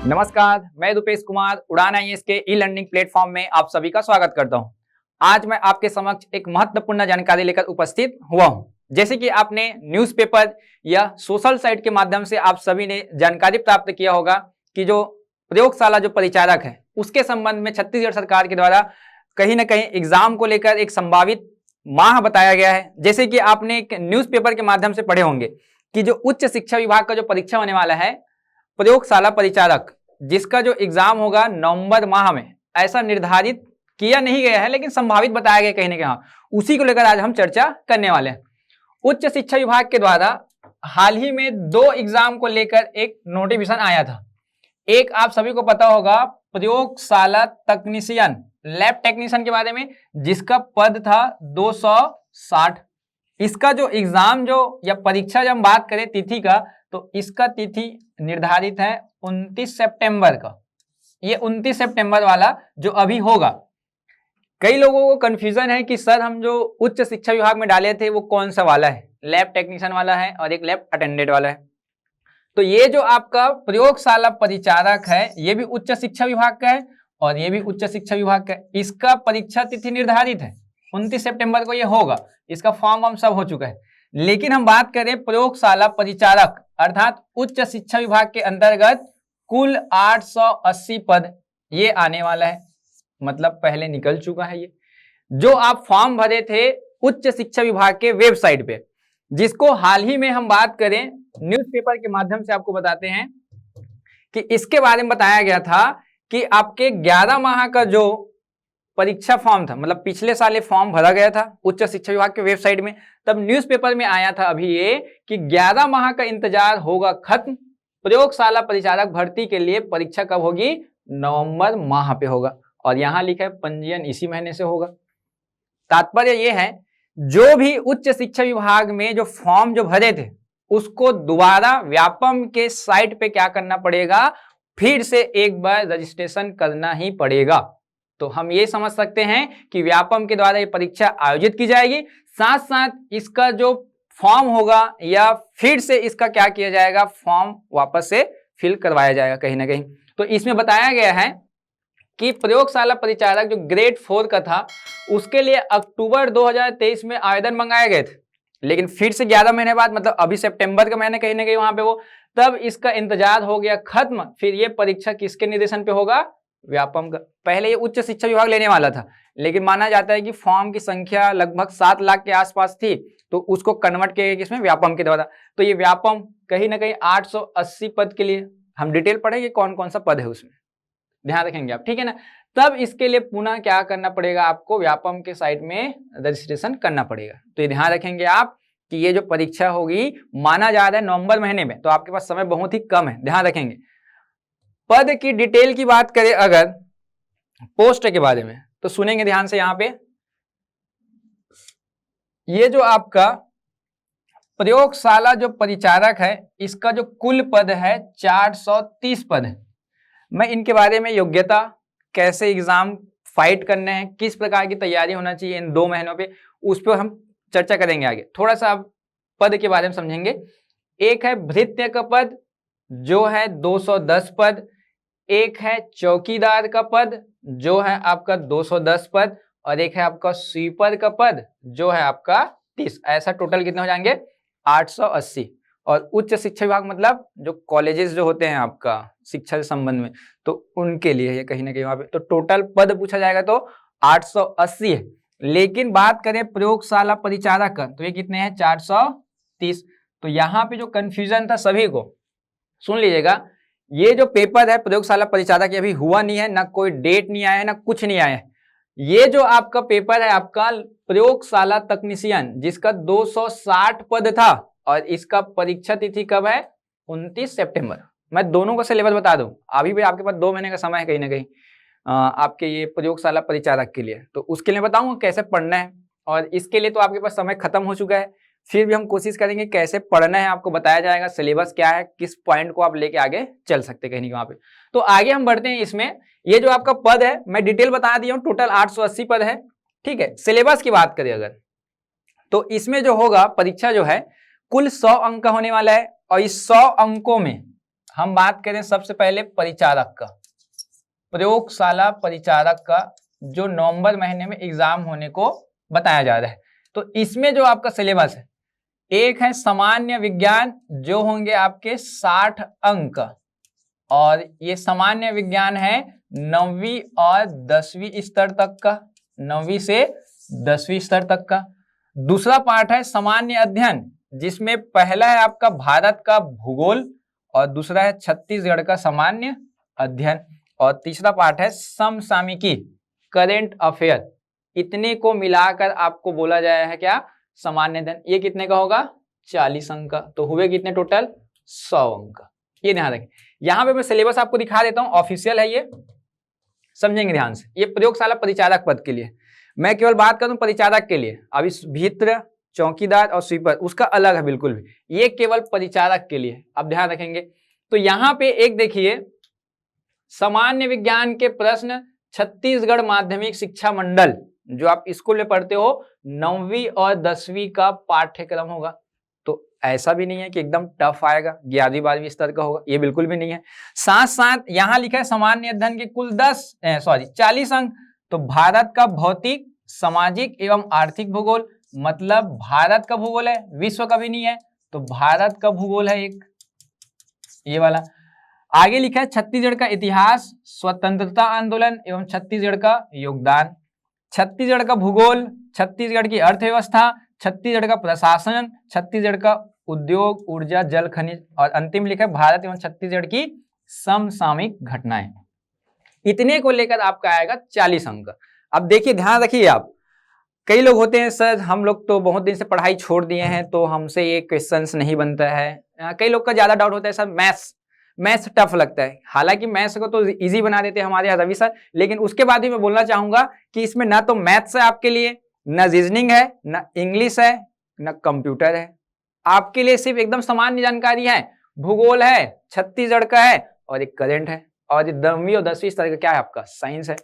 नमस्कार, मैं रुपेश कुमार उड़ान आईएएस के ई लर्निंग प्लेटफॉर्म में आप सभी का स्वागत करता हूं। आज मैं आपके समक्ष एक महत्वपूर्ण जानकारी लेकर उपस्थित हुआ हूं। जैसे कि आपने न्यूज़पेपर या सोशल साइट के माध्यम से आप सभी ने जानकारी प्राप्त किया होगा कि जो प्रयोगशाला जो परिचारक है उसके संबंध में छत्तीसगढ़ सरकार के द्वारा कहीं ना कहीं एग्जाम को लेकर एक संभावित माह बताया गया है। जैसे कि आपने एक न्यूज़पेपर के माध्यम से पढ़े होंगे कि जो उच्च शिक्षा विभाग का जो परीक्षा होने वाला है प्रयोगशाला परिचारक, जिसका जो एग्जाम होगा नवंबर माह में, ऐसा निर्धारित किया नहीं गया है लेकिन संभावित बताया गया कहीं ना कहीं। उसी को लेकर आज हम चर्चा करने वाले हैं। उच्च शिक्षा विभाग के द्वारा हाल ही में दो एग्जाम को लेकर एक नोटिफिकेशन आया था। एक आप सभी को पता होगा प्रयोगशाला तकनीशियन, लैब टेक्नीशियन के बारे में, जिसका पद था 260। इसका जो एग्जाम जो या परीक्षा जब हम बात करें तिथि का, तो इसका तिथि निर्धारित है 29 सितंबर का। ये 29 सितंबर वाला जो अभी होगा। कई लोगों को कंफ्यूजन है कि सर हम जो उच्च शिक्षा विभाग में डाले थे वो कौन सा वाला है, लैब टेक्नीशियन वाला है और एक लैब अटेंडेंट वाला है। तो ये जो आपका प्रयोगशाला परिचारक है ये भी उच्च शिक्षा विभाग का है और ये भी उच्च शिक्षा विभाग का है। इसका परीक्षा तिथि निर्धारित है 29 सितंबर को ये होगा। इसका फॉर्म वार्म सब हो चुका है। लेकिन हम बात करें प्रयोगशाला परिचारक अर्थात उच्च शिक्षा विभाग के अंतर्गत कुल 880 पद ये आने वाला है। मतलब पहले निकल चुका है ये, जो आप फॉर्म भरे थे उच्च शिक्षा विभाग के वेबसाइट पे, जिसको हाल ही में हम बात करें न्यूज़पेपर के माध्यम से आपको बताते हैं कि इसके बारे में बताया गया था कि आपके 11 माह का जो परीक्षा फॉर्म था, मतलब पिछले साल ये फॉर्म भरा गया था उच्च शिक्षा विभाग के वेबसाइट में, तब न्यूज़पेपर में आया था अभी ये कि 11 माह का इंतजार होगा खत्म। प्रयोगशाला परिचारक भर्ती के लिए परीक्षा कब होगी? नवंबर माह पे होगा। और यहां लिखा है पंजीयन इसी महीने से होगा। तात्पर्य ये है जो भी उच्च शिक्षा विभाग में जो फॉर्म जो भरे थे उसको दोबारा व्यापम के साइट पे क्या करना पड़ेगा? फिर से एक बार रजिस्ट्रेशन करना ही पड़ेगा। तो हम ये समझ सकते हैं कि व्यापम के द्वारा ये परीक्षा आयोजित की जाएगी, साथ साथ इसका जो फॉर्म होगा या फिर से इसका क्या किया जाएगा, फॉर्म वापस से फिल करवाया जाएगा कहीं ना कहीं। तो इसमें बताया गया है कि प्रयोगशाला परिचारक जो ग्रेड 4 का था उसके लिए अक्टूबर 2023 में आवेदन मंगाए गए थे, लेकिन फिर से 11 महीने बाद, मतलब अभी सितंबर का महीने कहीं ना कहीं वहां पे वो, तब इसका इंतजार हो गया खत्म। फिर ये परीक्षा किसके निर्देशन पे होगा? व्यापम का। पहले ये उच्च शिक्षा विभाग लेने वाला था, लेकिन माना जाता है कि फॉर्म की संख्या लगभग 7 लाख के आसपास थी, तो उसको कन्वर्ट किया गया किसमें? व्यापम के द्वारा। तो ये व्यापम कहीं ना कहीं 880 पद के लिए, हम डिटेल पढ़ेंगे कौन कौन सा पद है उसमें, ध्यान रखेंगे आप, ठीक है ना। तब इसके लिए पुनः क्या करना पड़ेगा आपको? व्यापम के साइट में रजिस्ट्रेशन करना पड़ेगा। तो ये ध्यान रखेंगे आप कि ये जो परीक्षा होगी माना जा रहा है नवंबर महीने में, तो आपके पास समय बहुत ही कम है, ध्यान रखेंगे। पद की डिटेल की बात करें अगर पोस्ट के बारे में, तो सुनेंगे ध्यान से। यहां पे ये जो आपका प्रयोगशाला जो परिचारक है इसका जो कुल पद है 430 पद है। मैं इनके बारे में योग्यता, कैसे एग्जाम फाइट करने हैं, किस प्रकार की तैयारी होना चाहिए इन 2 महीनों पे, उस पर हम चर्चा करेंगे आगे। थोड़ा सा आप पद के बारे में समझेंगे। एक है भृत्य का पद जो है 210 पद, एक है चौकीदार का पद जो है आपका 210 पद, और एक है आपका स्वीपर का पद जो है आपका 30। ऐसा टोटल कितने हो जाएंगे? 880। और उच्च शिक्षा विभाग मतलब जो कॉलेजेस जो होते हैं आपका शिक्षा से संबंध में, तो उनके लिए ये कहीं ना कहीं वहां पे, तो टोटल पद पूछा जाएगा तो 880 है। लेकिन बात करें प्रयोगशाला परिचारक का, तो ये कितने हैं? 430। तो यहाँ पे जो कंफ्यूजन था सभी को, सुन लीजिएगा, ये जो पेपर है प्रयोगशाला परिचारक अभी हुआ नहीं है, ना कोई डेट नहीं आया है, ना कुछ नहीं आया है। ये जो आपका पेपर है आपका प्रयोगशाला तकनीशियन, जिसका 260 पद था, और इसका परीक्षा तिथि कब है? 29 सितंबर। मैं दोनों का सिलेबस बता दूं, अभी भी आपके पास 2 महीने का समय है कहीं ना कहीं आपके ये प्रयोगशाला परिचारक के लिए। तो उसके लिए बताऊंगा कैसे पढ़ना है, और इसके लिए तो आपके पास समय खत्म हो चुका है। फिर भी हम कोशिश करेंगे कैसे पढ़ना है, आपको बताया जाएगा सिलेबस क्या है, किस पॉइंट को आप लेके आगे चल सकते कहीं वहां पे। तो आगे हम बढ़ते हैं इसमें। ये जो आपका पद है मैं डिटेल बता दिया हूँ, टोटल 880 पद है, ठीक है। सिलेबस की बात करें अगर, तो इसमें जो होगा परीक्षा जो है कुल 100 अंक का होने वाला है, और इस 100 अंकों में हम बात करें सबसे पहले परिचारक का, प्रयोगशाला परिचारक का जो नवंबर महीने में एग्जाम होने को बताया जा रहा है। तो इसमें जो आपका सिलेबस है, एक है सामान्य विज्ञान जो होंगे आपके 60 अंक, और ये सामान्य विज्ञान है 9वीं और 10वीं स्तर तक का, 9वीं से 10वीं स्तर तक का। दूसरा पार्ट है सामान्य अध्ययन, जिसमें पहला है आपका भारत का भूगोल और दूसरा है छत्तीसगढ़ का सामान्य अध्ययन, और तीसरा पार्ट है समसामयिकी, करेंट अफेयर। इतने को मिलाकर आपको बोला जाया है क्या, सामान्य अध्ययन। ये कितने का होगा, 40 अंक का। तो हुए कितने टोटल, 100 अंक का। ये ध्यान रखें। यहाँ पे मैं सिलेबस आपको दिखा देता हूँ, ऑफिशियल है ये, समझेंगे ध्यान से। ये प्रयोगशाला परिचारक पद के लिए, मैं केवल बात करूं परिचारक के लिए। अब इस भित्र, चौकीदार और स्वीपर उसका अलग है बिल्कुल भी, ये केवल परिचारक के लिए, अब ध्यान रखेंगे। तो यहाँ पे एक देखिए, सामान्य विज्ञान के प्रश्न छत्तीसगढ़ माध्यमिक शिक्षा मंडल, जो आप स्कूल में पढ़ते हो, 9वीं और 10वीं का पाठ्यक्रम होगा। तो ऐसा भी नहीं है कि एकदम टफ आएगा, 11वीं 12वीं स्तर का होगा, ये बिल्कुल भी नहीं है। साथ साथ यहाँ लिखा है सामान्य अध्ययन के कुल 40 अंक। तो भारत का भौतिक, सामाजिक एवं आर्थिक भूगोल, मतलब भारत का भूगोल है, विश्व का भी नहीं है, तो भारत का भूगोल है एक, ये वाला। आगे लिखा है छत्तीसगढ़ का इतिहास, स्वतंत्रता आंदोलन एवं छत्तीसगढ़ का योगदान, छत्तीसगढ़ का भूगोल, छत्तीसगढ़ की अर्थव्यवस्था, छत्तीसगढ़ का प्रशासन, छत्तीसगढ़ का उद्योग, ऊर्जा, जल, खनिज, और अंतिम लिखा है भारत एवं छत्तीसगढ़ की समसामयिक घटनाएं। इतने को लेकर आपका आएगा 40 अंक। अब देखिए, ध्यान रखिए आप, कई लोग होते हैं सर हम लोग तो बहुत दिन से पढ़ाई छोड़ दिए हैं तो हमसे ये क्वेश्चंस नहीं बनता है। कई लोग का ज्यादा डाउट होता है सर मैथ्स टफ लगता है। हालांकि मैथ्स को तो इजी बना देते हैं हमारे यहाँ रवि सर, लेकिन उसके बाद भी मैं बोलना चाहूंगा कि इसमें ना तो मैथ्स है आपके लिए, ना रीजनिंग है, ना इंग्लिश है, ना कंप्यूटर है। आपके लिए सिर्फ एकदम सामान्य जानकारी है, भूगोल है, छत्तीसगढ़ का है, और एक करंट है, और 9वीं और 10वीं स्तर का क्या है आपका साइंस है।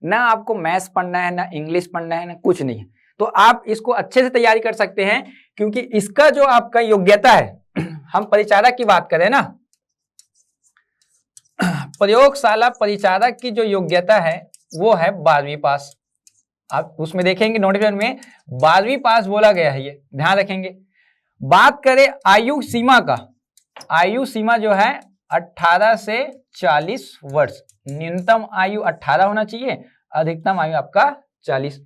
ना आपको मैथ्स पढ़ना है, ना इंग्लिश पढ़ना है, ना कुछ नहीं है। तो आप इसको अच्छे से तैयारी कर सकते हैं, क्योंकि इसका जो आपका योग्यता है हम परिचारक की बात करें ना, प्रयोगशाला परिचारक की जो योग्यता है वो है 12वीं पास। आप उसमें देखेंगे नोटिफिकेशन में 12वीं पास बोला गया है, ये ध्यान रखेंगे। बात करें आयु सीमा का, आयु सीमा जो है 18 से 40 वर्ष, न्यूनतम आयु 18 होना चाहिए, अधिकतम आयु आपका 40।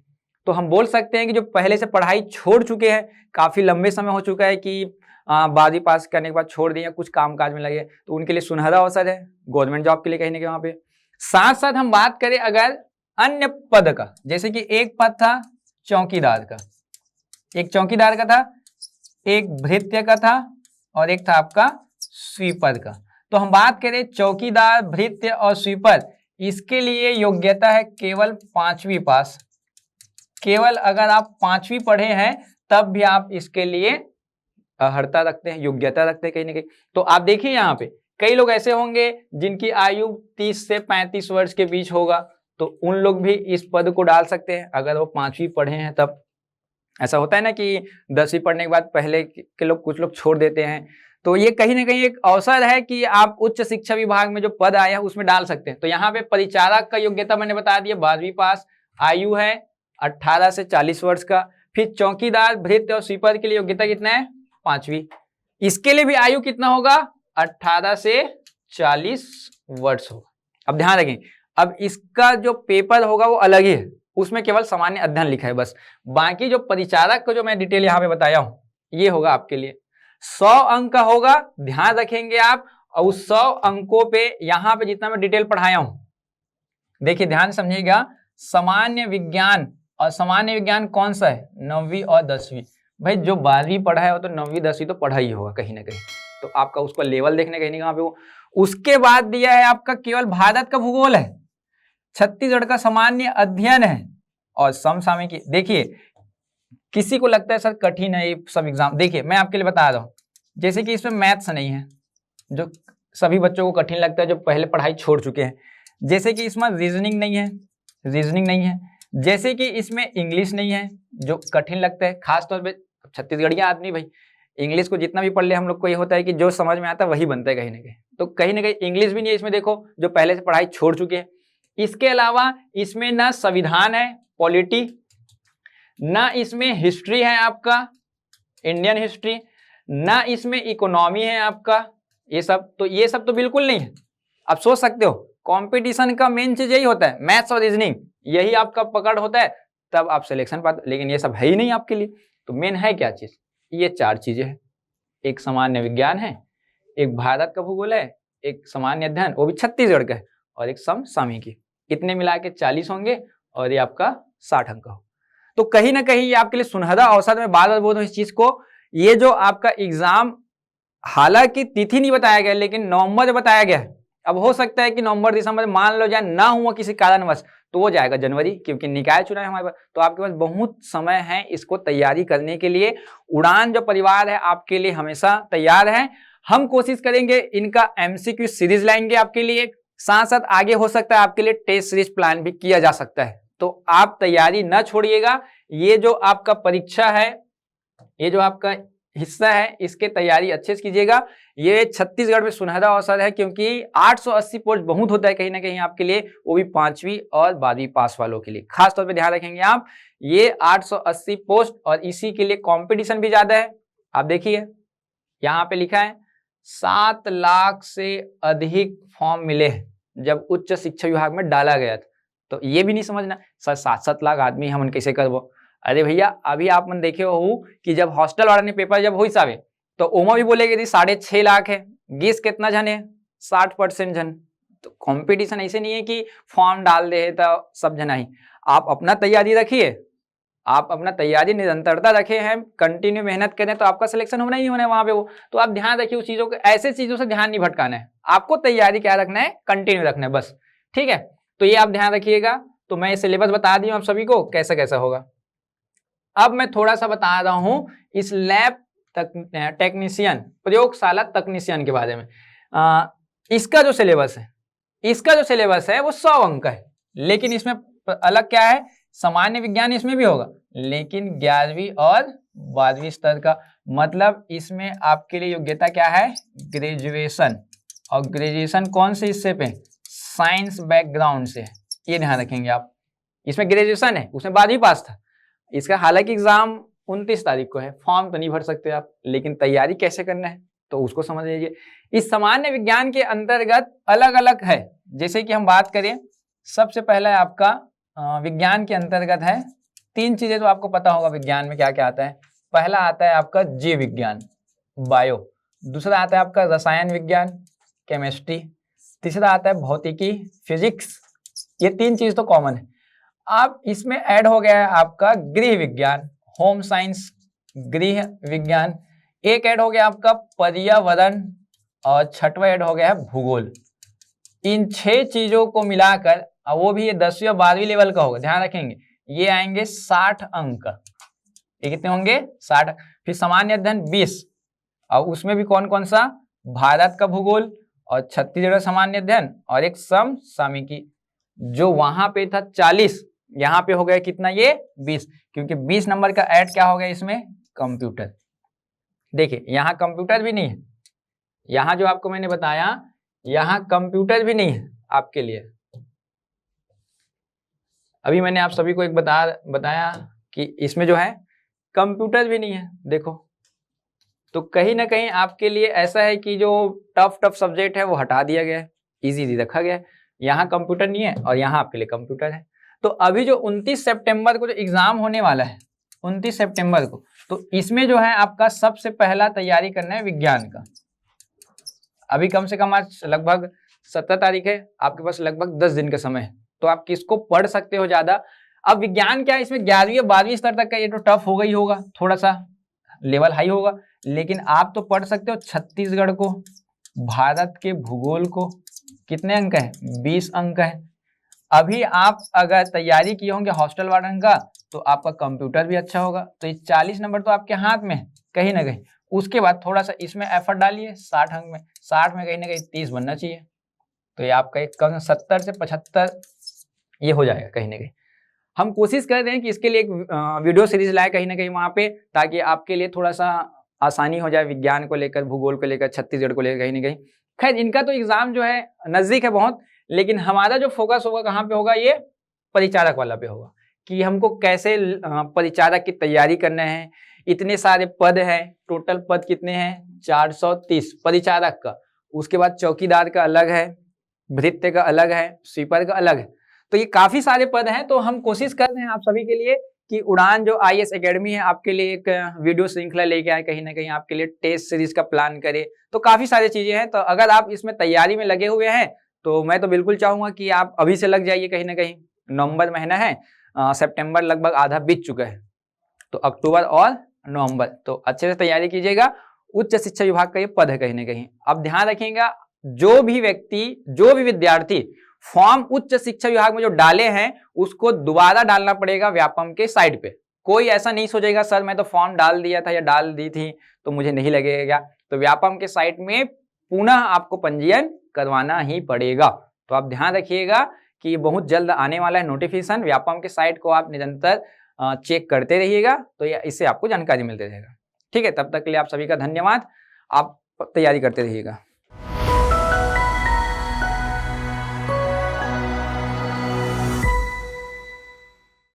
तो हम बोल सकते हैं कि जो पहले से पढ़ाई छोड़ चुके हैं, काफी लंबे समय हो चुका है कि 12वीं पास करने के बाद छोड़ दिए, कुछ काम काज में लगे, तो उनके लिए सुनहरा अवसर है गवर्नमेंट जॉब के लिए कहीं ना कहीं वहां पे। साथ साथ हम बात करें अगर अन्य पद का, जैसे कि एक पद था चौकीदार का, एक चौकीदार का था, एक भृत्य का था, और एक था आपका स्वीपर का। तो हम बात करें चौकीदार, भृत्य और स्वीपर, इसके लिए योग्यता है केवल 5वीं पास। केवल अगर आप 5वीं पढ़े हैं तब भी आप इसके लिए अर्हता रखते हैं, योग्यता रखते हैं कहीं ना कहीं। तो आप देखिए यहाँ पे कई लोग ऐसे होंगे जिनकी आयु 30 से 35 वर्ष के बीच होगा, तो उन लोग भी इस पद को डाल सकते हैं अगर वो 5वीं पढ़े हैं तब। ऐसा होता है ना कि 10वीं पढ़ने के बाद पहले के लोग, कुछ लोग छोड़ देते हैं, तो ये कहीं ना कहीं एक अवसर है कि आप उच्च शिक्षा विभाग में जो पद आया है उसमें डाल सकते हैं। तो यहाँ पे परिचारक का योग्यता मैंने बता दिया 12वीं पास, आयु है 18 से 40 वर्ष का। फिर चौकीदार, भृत्य और स्वीपर के लिए योग्यता कितना है, 5वीं। इसके लिए भी आयु कितना होगा, 18 से 40 वर्ष होगा। अब ध्यान रखें, अब इसका जो पेपर होगा वो अलग ही है, उसमें केवल सामान्य अध्ययन लिखा है बस। बाकी जो परिचारक को जो मैं डिटेल यहाँ पे बताया हूं ये होगा आपके लिए 100 अंक का होगा, ध्यान रखेंगे आप। और उस 100 अंकों पे यहाँ पे जितना मैं डिटेल पढ़ाया हूं, देखिए ध्यान समझिएगा, सामान्य विज्ञान, और सामान्य विज्ञान कौन सा है, 9वीं और 10वीं। भाई जो 12वीं पढ़ा है वो तो 9वीं 10वीं तो पढ़ा ही होगा कहीं ना कहीं, तो आपका उसका लेवल देखने कहीं कहाँ पे वो। उसके बाद दिया है आपका केवल भारत का भूगोल है, छत्तीसगढ़ का सामान्य अध्ययन है, और समसामयिकी। देखिए किसी को लगता है सर कठिन है ये सब एग्जाम, देखिए मैं आपके लिए बता रहा हूँ, जैसे कि इसमें मैथ्स नहीं है जो सभी बच्चों को कठिन लगता है जो पहले पढ़ाई छोड़ चुके हैं, जैसे कि इसमें रीजनिंग नहीं है, जैसे कि इसमें इंग्लिश नहीं है जो कठिन लगता है, खासतौर पे छत्तीसगढ़िया आदमी भाई इंग्लिश को जितना भी पढ़ ले हम लोग को ये होता है कि जो समझ में आता है वही बनता है कहीं ना कहीं, तो कहीं ना कहीं इंग्लिश भी नहीं है इसमें, देखो जो पहले से पढ़ाई छोड़ चुके हैं। इसके अलावा इसमें ना संविधान है, पॉलिटी, ना इसमें हिस्ट्री है आपका, इंडियन हिस्ट्री, ना इसमें इकोनॉमी है आपका, ये सब तो बिल्कुल नहीं है। आप सोच सकते हो कंपटीशन का मेन चीज यही होता है, मैथ्स और रीजनिंग, यही आपका पकड़ होता है, तब आप सिलेक्शन पाते, लेकिन ये सब है ही नहीं आपके लिए। तो मेन है क्या चीज, ये 4 चीजें हैं। एक सामान्य विज्ञान है, एक भारत का भूगोल है, एक सामान्य अध्ययन वो भी छत्तीसगढ़ का है, और एक समसामयिकी। इतने मिला के 40 होंगे और ये आपका 60 अंक हो। तो कहीं ना कहीं ये आपके लिए सुनहरा अवसर, में बार बार बोल रहा हूं इस चीज को, ये जो आपका एग्जाम, हालांकि तिथि नहीं बताया गया लेकिन नवंबर बताया गया है। अब हो सकता है कि नवंबर दिसंबर मान लो जाए ना हुआ किसी कारणवश, तो वो जाएगा जनवरी, क्योंकि निकाय चुनाव हमारे पास। तो आपके पास बहुत समय है इसको तैयारी करने के लिए। उड़ान जो परिवार है आपके लिए हमेशा तैयार है। हम कोशिश करेंगे इनका एमसीक्यू सीरीज लाएंगे आपके लिए, साथ साथ आगे हो सकता है आपके लिए टेस्ट सीरीज प्लान भी किया जा सकता है। तो आप तैयारी न छोड़िएगा। ये जो आपका परीक्षा है, ये जो आपका हिस्सा है, इसके तैयारी अच्छे से कीजिएगा। ये छत्तीसगढ़ में सुनहरा अवसर है, क्योंकि 880 पोस्ट बहुत होता है कहीं ना कहीं आपके लिए, वो भी 5वीं और 12वीं पास वालों के लिए। खास तौर पे ध्यान रखेंगे आप, ये 880 पोस्ट, और इसी के लिए कंपटीशन भी ज्यादा है। आप देखिए यहाँ पे लिखा है 7 लाख से अधिक फॉर्म मिले हैं जब उच्च शिक्षा विभाग में डाला गया था। तो ये भी नहीं समझना सर 7-7 लाख आदमी हम कैसे करबो। अरे भैया अभी आप मन देखे हो कि जब हॉस्टल वाला ने पेपर जब हुई सावे, तो ओमा भी बोले कि 6.5 लाख है, गेस कितना जन है, 60% जन। तो कंपटीशन ऐसे नहीं है कि फॉर्म डाल दे तो सब जना ही। आप अपना तैयारी रखिए, आप अपना तैयारी निरंतरता रखे हैं, कंटिन्यू मेहनत करें, तो आपका सिलेक्शन होना ही होना है वहां पे। वो तो आप ध्यान रखिए उस चीजों को, ऐसे चीजों से ध्यान नहीं भटकाना है आपको। तैयारी क्या रखना है, कंटिन्यू रखना है बस, ठीक है। तो ये आप ध्यान रखिएगा। तो मैं सिलेबस बता दी हूं आप सभी को कैसा कैसा होगा। अब मैं थोड़ा सा बता रहा हूं इस लैब टेक्नीशियन, प्रयोगशाला तकनीशियन के बारे में। इसका जो सिलेबस है वो 100 अंक है, लेकिन इसमें अलग क्या है, सामान्य विज्ञान इसमें भी होगा, लेकिन 11वीं और 12वीं स्तर का। मतलब इसमें आपके लिए योग्यता क्या है, ग्रेजुएशन, और ग्रेजुएशन कौन से हिस्से पे, साइंस बैकग्राउंड से। ये ध्यान रखेंगे आप, इसमें ग्रेजुएशन है, उसमें 12वीं पास था। इसका हालांकि एग्जाम 29 तारीख को है, फॉर्म तो नहीं भर सकते आप, लेकिन तैयारी कैसे करना है तो उसको समझ लीजिए। इस सामान्य विज्ञान के अंतर्गत अलग अलग है। जैसे कि हम बात करें, सबसे पहला है आपका विज्ञान के अंतर्गत है 3 चीजें तो आपको पता होगा विज्ञान में क्या क्या आता है। पहला आता है आपका जीव विज्ञान, बायो। दूसरा आता है आपका रसायन विज्ञान, केमिस्ट्री। तीसरा आता है भौतिकी, फिजिक्स। ये 3 चीज तो कॉमन है। अब इसमें ऐड हो गया है आपका गृह विज्ञान, होम साइंस, गृह विज्ञान। एक ऐड हो गया आपका पर्यावरण, और छठवा ऐड हो गया है भूगोल। इन 6 चीजों को मिलाकर, वो भी ये 10वीं और 12वीं लेवल का होगा, ध्यान रखेंगे, ये आएंगे 60 अंक। ये कितने होंगे, 60। फिर सामान्य अध्ययन 20, और उसमें भी कौन कौन सा, भारत का भूगोल, और छत्तीसगढ़ सामान्य अध्ययन, और एक समसामयिकी। जो वहां पे था 40, यहाँ पे हो गया कितना, ये 20, क्योंकि 20 नंबर का ऐड क्या हो गया इसमें, कंप्यूटर। देखिए यहाँ कंप्यूटर भी नहीं है, यहाँ जो आपको मैंने बताया यहाँ कंप्यूटर भी नहीं है आपके लिए। अभी मैंने आप सभी को एक बताया कि इसमें जो है कंप्यूटर भी नहीं है, देखो। तो कहीं ना कहीं आपके लिए ऐसा है कि जो टफ सब्जेक्ट है वो हटा दिया गया है, इजी रखा गया है। यहाँ कंप्यूटर नहीं है और यहाँ आपके लिए कंप्यूटर है। तो अभी जो 29 सितंबर को जो एग्जाम होने वाला है, 29 सितंबर को, तो इसमें जो है आपका सबसे पहला तैयारी करना है विज्ञान का। अभी कम से कम आज लगभग 17 तारीख है, आपके पास लगभग 10 दिन का समय है, तो आप किसको पढ़ सकते हो ज्यादा। अब विज्ञान क्या है, इसमें 11वीं और 12वीं स्तर तक का ये तो टफ होगा ही होगा, थोड़ा सा लेवल हाई होगा, लेकिन आप तो पढ़ सकते हो छत्तीसगढ़ को, भारत के भूगोल को। कितने अंक है, 20 अंक है। अभी आप अगर तैयारी किए होंगे हॉस्टल वार्डन का, तो आपका कंप्यूटर भी अच्छा होगा। तो ये 40 नंबर तो आपके हाथ में कहीं ना कहीं। उसके बाद थोड़ा सा इसमें एफर्ट डालिए, 60 अंक में, 60 में कहीं ना कहीं 30 बनना चाहिए। तो ये आपका एक 70 से 75 ये हो जाएगा कहीं ना कहीं। हम कोशिश कर रहे हैं कि इसके लिए एक वीडियो सीरीज लाए कहीं ना कहीं वहाँ पे, ताकि आपके लिए थोड़ा सा आसानी हो जाए विज्ञान को लेकर, भूगोल को लेकर, छत्तीसगढ़ को लेकर कहीं ना कहीं। खैर इनका तो एग्जाम जो है नजदीक है बहुत, लेकिन हमारा जो फोकस होगा कहाँ पे होगा, ये परिचारक वाला पे होगा कि हमको कैसे परिचारक की तैयारी करना है। इतने सारे पद हैं, टोटल पद कितने हैं 430 परिचारक का। उसके बाद चौकीदार का अलग है, भृत्य का अलग है, स्वीपर का अलग है। तो ये काफी सारे पद हैं। तो हम कोशिश कर रहे हैं आप सभी के लिए कि उड़ान जो IAS एकेडमी है आपके लिए एक वीडियो श्रृंखला लेके आए, कहीं ना कहीं आपके लिए टेस्ट सीरीज का प्लान करे। तो काफी सारी चीजें हैं। तो अगर आप इसमें तैयारी में लगे हुए हैं तो मैं तो बिल्कुल चाहूंगा कि आप अभी से लग जाइए। कहीं ना कहीं नवंबर महीना है, सितंबर लगभग आधा बीत चुका है, तो अक्टूबर और नवंबर तो अच्छे से तैयारी कीजिएगा। उच्च शिक्षा विभाग का ये पद है कहीं ना कहीं। अब ध्यान रखिएगा, जो भी व्यक्ति, जो भी विद्यार्थी फॉर्म उच्च शिक्षा विभाग में जो डाले हैं उसको दोबारा डालना पड़ेगा व्यापम के साइट पे। कोई ऐसा नहीं सोचेगा सर मैं तो फॉर्म डाल दिया था या डाल दी थी तो मुझे नहीं लगेगा। तो व्यापम के साइट में पुनः आपको पंजीयन करवाना ही पड़ेगा। तो आप ध्यान रखिएगा कि बहुत जल्द आने वाला है नोटिफिकेशन। व्यापम के साइट को आप निरंतर चेक करते रहिएगा, तो इससे आपको जानकारी मिलती रहेगा। ठीक है, तब तक के लिए आप सभी का धन्यवाद। आप तैयारी करते रहिएगा।